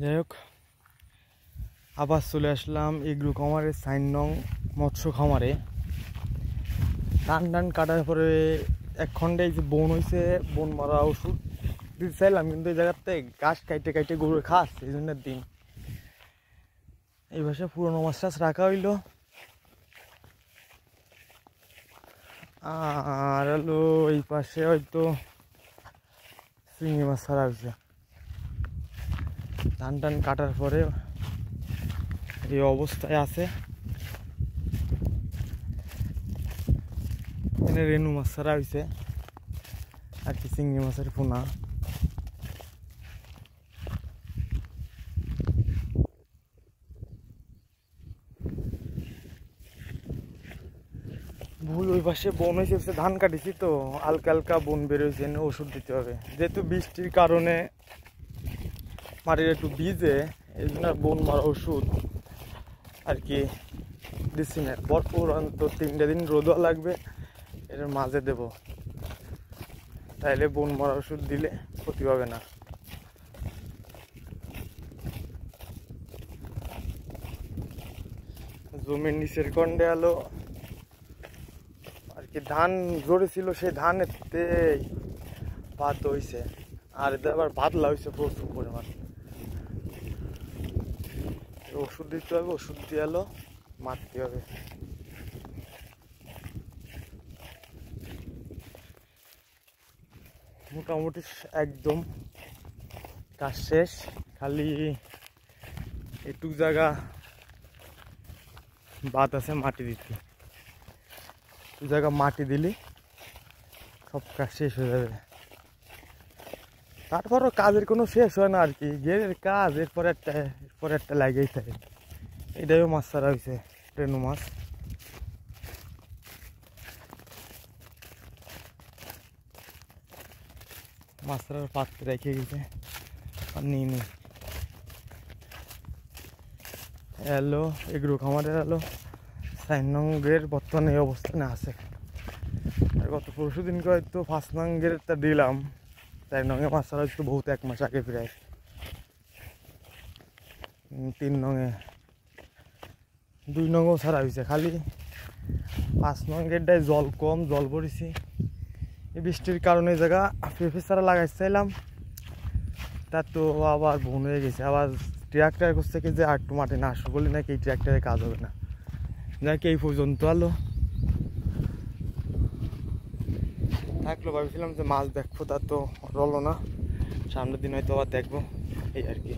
যাই হোক, আবার চলে আসলাম এগ্রো খামারের 4 নং মৎস্য খামারে। টান টান কাটার পরে এক খন্ডে যে বন হয়েছে, বন মারা ওষুধ দিতে চাইলাম, কিন্তু এই জায়গাতে ঘাস কাইটে কাইটে গরু খাস, এই জন্যের দিন এই ভাষা পুরোনো মাছ টাছ রাখা হইলো। আর হলো এই পাশে হয়তো চিংড়ি মাছ ছাড়া হয়েছে। টান টান কাটার পরে এই অবস্থায় আছে। এখানে রেনু মাছ ছাড়া হয়েছে আর কি, চিংড়ি মাছের পোনা। ভুল ওই পাশে বন হয়েছে, ধান কাটিছি তো হালকা হালকা বন বেরোয়েছে, ওষুধ দিতে হবে। যেহেতু বৃষ্টির কারণে মাটির একটু ভিজে, এই জন্য বন মারা ওষুধ আর কি দিচ্ছি না। ভরপুর অন্তত 3 দিন রোদও লাগবে, এর মাঝে দেব, তাইলে বন মারা ওষুধ দিলে ক্ষতি হবে না। জমির নিচের কন্ডে আলো আর কি ধান জড়েছিল, সেই ধানেতে ভাত হয়েছে, আর এতে আবার বাদলা হয়েছে প্রচুর পরিমাণ। ওষুধ দিতে হবে, ওষুধ দিয়ে এলো মারতে হবে। মোটামুটি একদম কাজ শেষ, খালি একটু জায়গা বাদ আছে মাটি দিতে। একটু জায়গা মাটি দিলে সব কাজ শেষ হয়ে যাবে। তারপরও কাজের কোনো শেষ হয় না আর কি, গেরের কাজ এরপরে একটা লাগেই থাকে। এটাও মাছ ছাড়া হয়েছে, রেনু মাছ। মাছ ছাড়ার পাত্রে রেখে গেছে আর নিয়ে নি এলো এগ্রো খামারের এলো 4 নংয়ের বর্তমানে এই অবস্থানে আছে। আর গত পরশু দিনকে হয়তো 5 নংয়ের দিলাম, 4 নংয়ে মাছ ছাড়া হচ্ছে বহুত, 1 মাস আগে প্রায়। 3 নংয়ে 2 নংও ছাড়া হয়েছে, খালি 5 নংয়েরটায় জল কম, জল পড়েছি। এই বৃষ্টির কারণে এই জায়গা পেঁপে চারা লাগাইছিলাম, তা তো আবার বন হয়ে গেছে। আবার ট্রাক্টর করছে কি যে আর একটু মাঠে না আসো বলি নাকি এই ট্রাক্টরে কাজ হবে না। যাকে এই পর্যন্ত আলো থাকলো, ভাবছিলাম যে মাছ দেখবো, তা তো রলো না। সামনের দিন হয়তো আবার দেখবো, এই আর কি।